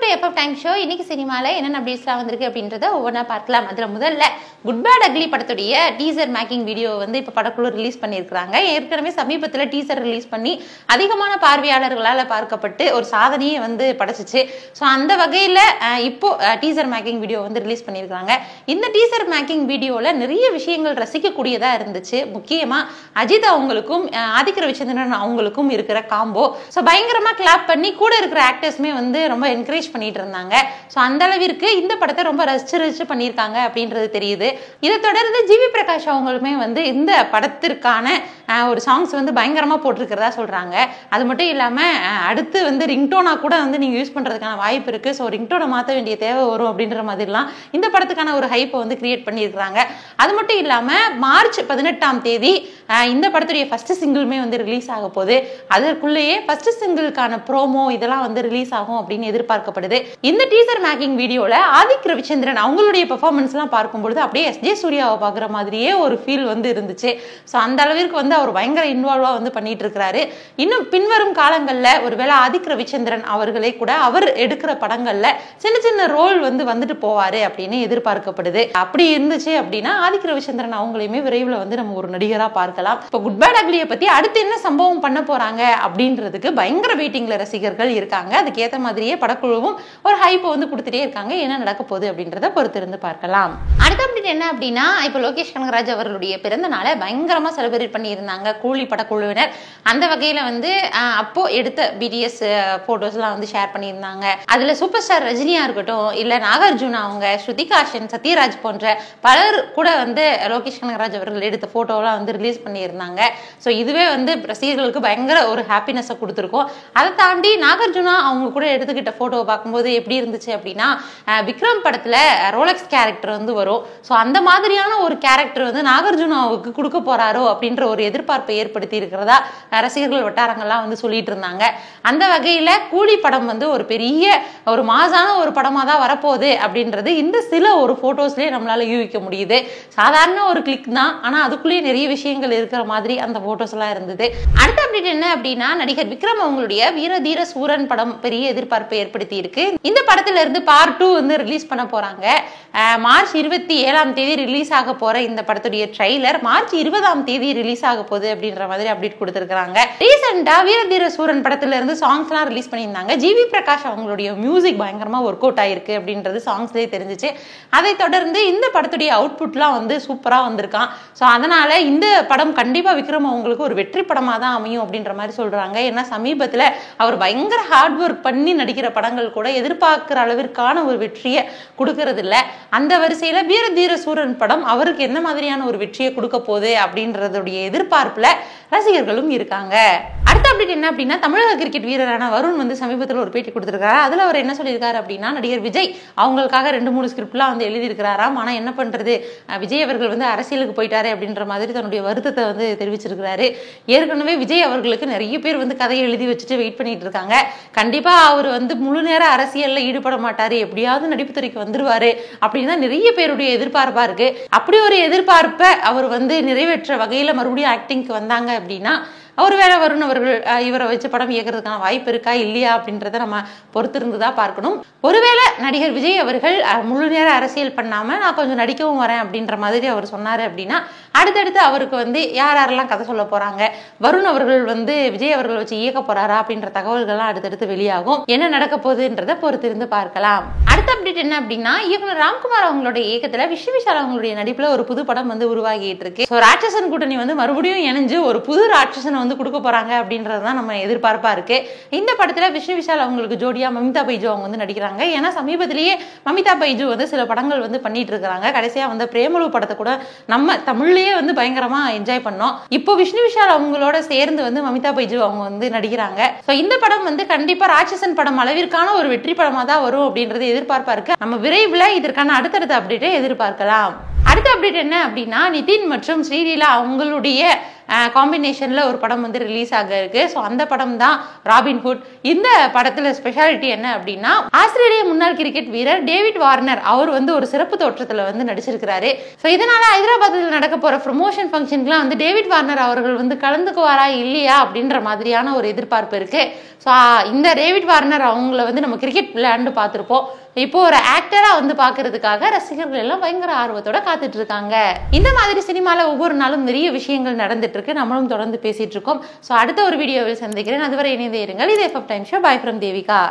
To FF time show. இன்னைக்கு சினிமால என்னென்ன அப்டேட்ஸ்லாம் வந்திருக்கு அப்படின்றத ஒவ்வொன்றா பார்க்கலாம். அதுல முதல்ல குட் பேட் அக்லி படத்துடைய டீசர் மேக்கிங் வீடியோ வந்து இப்போ படக்குழு ரிலீஸ் பண்ணியிருக்காங்க. ஏற்கனவே சமீபத்தில் டீசர் ரிலீஸ் பண்ணி அதிகமான பார்வையாளர்களால் பார்க்கப்பட்டு ஒரு சாதனையை வந்து படைச்சிச்சு. ஸோ அந்த வகையில் இப்போ டீசர் மேக்கிங் வீடியோ வந்து ரிலீஸ் பண்ணியிருக்காங்க. இந்த டீசர் மேக்கிங் வீடியோவில் நிறைய விஷயங்கள் ரசிக்கக்கூடியதாக இருந்துச்சு. முக்கியமாக அஜித் அவங்களுக்கும் ஆதித்ய ரவிச்சந்திரன் அவங்களுக்கும் இருக்கிற காம்போ ஸோ பயங்கரமாக கிளாப் பண்ணி கூட இருக்கிற ஆக்டர்ஸுமே வந்து ரொம்ப என்கரேஜ் பண்ணிட்டு இருந்தாங்க. ஸோ அந்த அளவிற்கு இந்த படத்தை ரொம்ப ரசிச்சு பண்ணியிருக்காங்க அப்படின்றது தெரியுது. இதை தொடர்ந்து ஜிவி பிரகாஷ் அவங்களுமே வந்து இந்த படத்திற்கான ஒரு சாங்ஸ் வந்து பயங்கரமாக போட்டிருக்கிறதா சொல்கிறாங்க. அது மட்டும் இல்லாமல் அடுத்து வந்து ரிங்டோனா கூட வந்து நீங்கள் யூஸ் பண்ணுறதுக்கான வாய்ப்பு இருக்குது. ஸோ ரிங்டோனை மாற்ற வேண்டிய தேவை வரும் அப்படின்ற மாதிரிலாம் இந்த படத்துக்கான ஒரு ஹைப்பை வந்து கிரியேட் பண்ணியிருக்கிறாங்க. அது மட்டும் இல்லாமல் மார்ச் 18ஆம் தேதி இந்த படத்துடைய ஃபர்ஸ்ட் சிங்கிளுமே வந்து ரிலீஸ் ஆக போகுது. அதற்குள்ளேயே ஃபர்ஸ்ட் சிங்கிளுக்கான ப்ரோமோ இதெல்லாம் வந்து ரிலீஸ் ஆகும் அப்படின்னு எதிர்பார்க்கப்படுது. இந்த டீசர் மேக்கிங் வீடியோவில் ஆதித்ய ரவிச்சந்திரன் அவங்களுடைய பெர்ஃபார்மன்ஸ்லாம் பார்க்கும்பொழுது அப்படியே எஸ்ஜே சூர்யாவை பார்க்குற மாதிரியே ஒரு ஃபீல் வந்து இருந்துச்சு. ஸோ அந்த அளவிற்கு வந்து அவர் பயங்கர இன்வால்வாக வந்து பண்ணிட்டு இருக்கிறாரு. இன்னும் பின்வரும் காலங்களில் ஒருவேளை ஆதித்ய ரவிச்சந்திரன் அவர்களே கூட அவர் எடுக்கிற படங்களில் சின்ன சின்ன ரோல் வந்து வந்துட்டு போவாரு அப்படின்னு எதிர்பார்க்கப்படுது. அப்படி இருந்துச்சு அப்படின்னா ஆதித்ய ரவிச்சந்திரன் அவங்களையுமே விரைவில் வந்து நம்ம ஒரு நடிகராக பார்க்கலாம். இப்போ குட் பேட் அக்லியை பற்றி அடுத்து என்ன சம்பவம் பண்ண போறாங்க அப்படின்றதுக்கு பயங்கர வெயிட்டிங்ல ரசிகர்கள் இருக்காங்க. அதுக்கேற்ற மாதிரியே படக்குழுவும் ஒரு ஹைப்பை வந்து கொடுத்துட்டே இருக்காங்க. என்ன நடக்க போகுது அப்படின்றத பொறுத்திருந்து பார்க்கலாம். அடுத்த அப்டேட் என்ன அப்படின்னா இப்போ லோகேஷ் கனகராஜ் அவர்களுடைய பிறந்த நாளை பயங்கரமா செலிப்ரேட் பண்ணியிருந்தாங்க கூலி படக்குழுவினர். அந்த வகையில வந்து அப்போ எடுத்த பிடிஎஸ் போட்டோஸ்லாம் வந்து ஷேர் பண்ணியிருந்தாங்க. அதுல சூப்பர் ஸ்டார் ரஜினியா இருக்கட்டும், இல்ல நாகார்ஜுனா அவங்க, ஸ்ருதிகாஷன், சத்யராஜ் போன்ற பலர் கூட வந்து லோகேஷ் கனகராஜ் அவர்கள் எடுத்த போட்டோலாம் வந்து ரிலீஸ் பண்ணியிருந்தாங்க. ஸோ இதுவே வந்து ரசிகர்களுக்கு பயங்கர ஒரு ஹாப்பினஸை கொடுத்துருக்கோம். அதை தாண்டி நாகார்ஜுனா அவங்க கூட எடுத்துக்கிட்ட போட்டோவை பார்க்கும்போது எப்படி இருந்துச்சு அப்படின்னா விக்ரம் படத்துல ரோலக்ஸ் கேரக்டர் வந்து வரும். ஸோ அந்த மாதிரியான ஒரு கேரக்டர் வந்து நாகார்ஜுனாவுக்கு கொடுக்க போறாரோ அப்படின்ற ஒரு எதிர்பார்ப்பை ஏற்படுத்தி இருக்கிறதா ரசிகர்கள் வட்டாரங்கள்லாம் வந்து சொல்லிட்டு இருந்தாங்க. அந்த வகையில கூலி படம் வந்து ஒரு பெரிய ஒரு மாசான ஒரு படமா தான் வரப்போகுது அப்படின்றது இந்த சில ஒரு போட்டோஸ்லயே நம்மளால யூகிக்க முடியுது. சாதாரண ஒரு கிளிக் தான், ஆனா அதுக்குள்ளேயே நிறைய விஷயங்கள் இருக்கிற மாதிரி அந்த போட்டோஸ் எல்லாம் இருந்தது. அடுத்த அப்டேட் என்ன அப்படின்னா நடிகர் விக்ரம் அவங்களுடைய வீர தீர சூரன் படம் பெரிய எதிர்பார்ப்பை ஏற்படுத்தி இருக்கு. இந்த படத்துல இருந்து பார்ட் 2 வந்து ரிலீஸ் பண்ண போறாங்க. மார்ச் 27ஆம் தேதி ரிலீஸ் ஆக போற இந்த படத்துடைய ட்ரெய்லர் மார்ச் 20ஆம் தேதி ரிலீஸ் ஆக போகுது அப்படின்ற மாதிரி அப்டேட் கொடுத்திருக்காங்க. ரீசெண்டா வீர தீர சூரன் படத்துல இருந்து சாங்ஸ் எல்லாம் ரிலீஸ் பண்ணியிருந்தாங்க. ஜிவி பிரகாஷ் அவங்களுடைய மியூசிக் பயங்கரமா ஒர்க் அவுட் ஆயிருக்கு அப்படின்றது சாங்ஸ்லேயே தெரிஞ்சிச்சு. அதை தொடர்ந்து இந்த படத்துடைய அவுட்புட்லாம் வந்து சூப்பரா வந்திருக்கான். ஸோ அதனால இந்த படம் கண்டிப்பா விக்ரம் அவங்களுக்கு ஒரு வெற்றி படமா தான் அமையும் அப்படின்ற மாதிரி சொல்றாங்க. ஏன்னா சமீபத்தில் அவர் பயங்கர ஹார்ட் ஒர்க் பண்ணி நடிக்கிற படங்கள் கூட எதிர்பார்க்கிற அளவிற்கான ஒரு வெற்றியை கொடுக்கறது இல்லை. அந்த வரிசையில வீர தீர சூரன் படம் அவருக்கு என்ன மாதிரியான ஒரு வெற்றியை கொடுக்க போகுது அப்படின்றதுடைய எதிர்பார்ப்புல ரசிகர்களும் இருக்காங்க. அடுத்த அப்டேட் என்ன அப்படின்னா தமிழக கிரிக்கெட் வீரரான வருண் வந்து சமீபத்தில் ஒரு பேட்டி கொடுத்திருக்காரு. அதுல அவர் என்ன சொல்லியிருக்காரு அப்படின்னா நடிகர் விஜய் அவங்களுக்காக 2-3 ஸ்கிரிப்ட்லாம் வந்து எழுதியிருக்கிறாராம். ஆனா என்ன பண்றது, விஜய் அவர்கள் வந்து அரசியலுக்கு போயிட்டாரு அப்படின்ற மாதிரி தன்னுடைய வருத்தத்தை வந்து தெரிவிச்சிருக்கிறாரு. ஏற்கனவே விஜய் அவர்களுக்கு நிறைய பேர் வந்து கதையை எழுதி வச்சுட்டு வெயிட் பண்ணிட்டு இருக்காங்க. கண்டிப்பா அவர் வந்து முழு நேர அரசியல்ல ஈடுபட மாட்டாரு, எப்படியாவது நடிப்பு துறைக்கு வந்துருவாரு அப்படின்னு நிறைய பேருடைய எதிர்பார்ப்பா இருக்கு. அப்படி ஒரு எதிர்பார்ப்பை அவர் வந்து நிறைவேற்ற வகையில மறுபடியும் ஆக்டிங்க்கு வந்தாங்க அப்படின்னா ஒருவேளை வருண் அவர்கள் இவரை வச்சு படம் இயக்கிறதுக்கான வாய்ப்பு இருக்கா இல்லையா அப்படின்றத நம்ம பொறுத்திருந்துதான் பார்க்கணும். ஒருவேளை நடிகர் விஜய் அவர்கள் முழு நேர அரசியல் பண்ணாம நான் கொஞ்சம் நடிக்கவும் வரேன் அப்படின்ற மாதிரி அவர் சொன்னாரு அப்படின்னா அடுத்தடுத்து அவருக்கு வந்து யாரெல்லாம் கதை சொல்ல போறாங்க, வருண் அவர்கள் வந்து விஜய் அவர்கள் வச்சு இயக்க போறாரா அப்படின்ற தகவல்கள்லாம் அடுத்தடுத்து வெளியாகும். என்ன நடக்க போகுதுன்றத பொறுத்திருந்து பார்க்கலாம். அடுத்த அப்டேட் என்ன அப்படின்னா இயக்குனர் ராம்குமார் அவங்களுடைய இயக்கத்துல விஷால் அவங்களுடைய நடிப்புல ஒரு புது படம் வந்து உருவாகிட்டு இருக்கு. ராட்சசன் கூட்டணி வந்து மறுபடியும் இணைஞ்சு ஒரு புது ராட்சசன் வந்து கொடுக்க போறாங்க அப்படின்றதுதான் நம்ம எதிர்பார்ப்பா இருக்கு. இந்த படத்துல விஷால் அவங்களுக்கு ஜோடியா மமிதா பைஜு அவங்க வந்து நடிக்கிறாங்க. ஏன்னா சமீபத்திலேயே மமிதா பைஜு வந்து சில படங்கள் வந்து பண்ணிட்டு இருக்காங்க. கடைசியா வந்து பிரேமலு படத்தை கூட நம்ம தமிழ்லயே வந்து பயங்கரமா என்ஜாய் பண்ணோம். இப்போ விஷால் அவங்களோட சேர்ந்து வந்து மமிதா பைஜு அவங்க வந்து நடிக்கிறாங்க. இந்த படம் வந்து கண்டிப்பா ராட்சசன் படம் அளவிற்கான ஒரு வெற்றி படமா தான் வரும் அப்படின்றது எதிர்பார்ப்பா இருக்கு. நம்ம விரைவில் இதற்கான அடுத்தடுத்த அப்டேட்டை எதிர்பார்க்கலாம். அடுத்த அப்டேட் என்ன அப்படின்னா நிதின் மற்றும் ஸ்ரீலீலா அவங்களுடைய காம்பினேஷன்ல ஒரு படம் வந்து ரிலீஸ் ஆக இருக்கு. ஸோ அந்த படம் தான் ராபின்ஹுட். இந்த படத்துல ஸ்பெஷாலிட்டி என்ன அப்படின்னா, ஆஸ்திரேலிய முன்னாள் கிரிக்கெட் வீரர் டேவிட் வார்னர் அவர் வந்து ஒரு சிறப்பு தோற்றத்துல வந்து நடிச்சிருக்கிறாரு. ஸோ இதனால ஹைதராபாத்தில் நடக்க போற ப்ரமோஷன் ஃபங்க்ஷனுக்குலாம் வந்து டேவிட் வார்னர் அவர்கள் வந்து கலந்துக்குவாரா இல்லையா அப்படின்ற மாதிரியான ஒரு எதிர்பார்ப்பு இருக்கு. ஸோ இந்த டேவிட் வார்னர் அவங்கள வந்து நம்ம கிரிக்கெட் விளையாண்டு பார்த்துருப்போம். இப்போ ஒரு ஆக்டரா வந்து பாக்குறதுக்காக ரசிகர்கள் எல்லாம் பயங்கர ஆர்வத்தோட காத்துட்டு இருக்காங்க. இந்த மாதிரி சினிமால ஒவ்வொரு நாளும் நிறைய விஷயங்கள் நடந்துட்டு இருக்கு. நம்மளும் தொடர்ந்து பேசிட்டு இருக்கோம். ஸோ அடுத்த ஒரு வீடியோவில் சந்திக்கிறேன். அதுவரை இணைந்தே இருங்கள். இது FF time show. By from Devika.